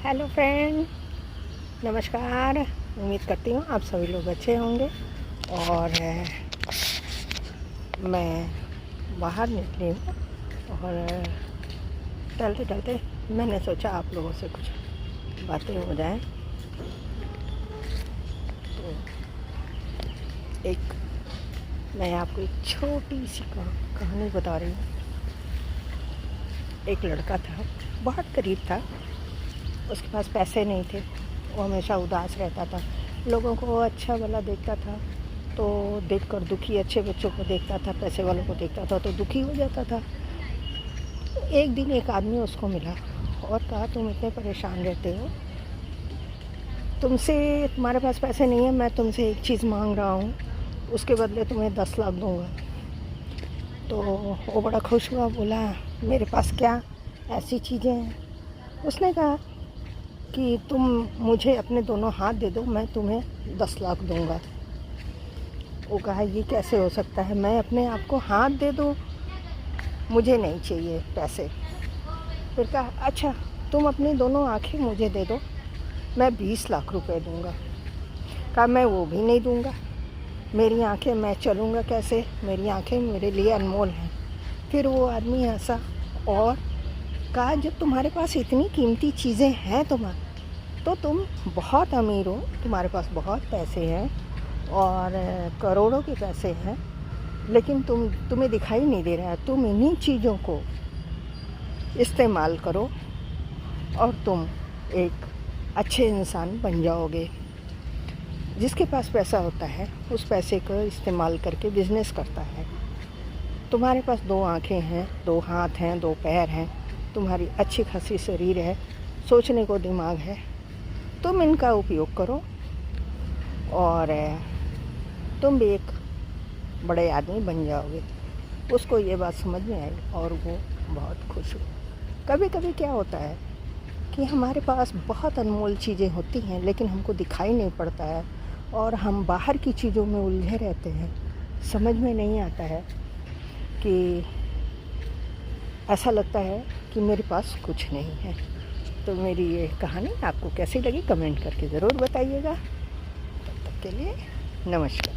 Hello friend, नमस्कार। उम्मीद करती हूँ आप सभी लोग अच्छे होंगे। और मैं बाहर निकली हूँ और टहलते टहलते मैंने सोचा आप लोगों से कुछ बातें हो जाएं। तो मैं आपको एक छोटी सी कहानी बता रही हूँ। एक लड़का था, बहुत गरीब था। उसके पास पैसे नहीं थे, वो हमेशा उदास रहता था। लोगों को अच्छा भला देखता था तो देखकर दुखी, अच्छे बच्चों को देखता था, पैसे वालों को देखता था तो दुखी हो जाता था। एक दिन एक आदमी उसको मिला और कहा, तुम इतने परेशान रहते हो, तुम्हारे पास पैसे नहीं है, मैं तुमसे एक चीज़ मांग रहा हूँ, उसके बदले तुम्हें 10 लाख दूँगा। तो वो बड़ा खुश हुआ, बोला मेरे पास क्या ऐसी चीज़ें हैं। उसने कहा कि तुम मुझे अपने दोनों हाथ दे दो, मैं तुम्हें 10 लाख दूंगा। वो कहा, ये कैसे हो सकता है, मैं अपने आप को हाथ दे दूँ, मुझे नहीं चाहिए पैसे। फिर कहा, अच्छा तुम अपनी दोनों आँखें मुझे दे दो, मैं 20 लाख रुपए दूंगा। कहा, मैं वो भी नहीं दूंगा, मेरी आँखें, मैं चलूँगा कैसे, मेरी आँखें मेरे लिए अनमोल हैं। फिर वो आदमी हंसा और कहा, जब तुम्हारे पास इतनी कीमती चीज़ें हैं तो तुम बहुत अमीर हो, तुम्हारे पास बहुत पैसे हैं और करोड़ों के पैसे हैं, लेकिन तुम्हें दिखाई नहीं दे रहा है। तुम इन्हीं चीज़ों को इस्तेमाल करो और तुम एक अच्छे इंसान बन जाओगे। जिसके पास पैसा होता है उस पैसे को इस्तेमाल करके बिजनेस करता है। तुम्हारे पास 2 आँखें हैं, 2 हाथ हैं, 2 पैर हैं, तुम्हारी अच्छी खासी शरीर है, सोचने को दिमाग है, तुम इनका उपयोग करो और तुम भी एक बड़े आदमी बन जाओगे। उसको ये बात समझ में आई और वो बहुत खुश हुआ। कभी कभी क्या होता है कि हमारे पास बहुत अनमोल चीज़ें होती हैं, लेकिन हमको दिखाई नहीं पड़ता है और हम बाहर की चीज़ों में उलझे रहते हैं। समझ में नहीं आता है कि ऐसा लगता है कि मेरे पास कुछ नहीं है। तो मेरी ये कहानी आपको कैसी लगी, कमेंट करके ज़रूर बताइएगा। तब तक के लिए नमस्कार।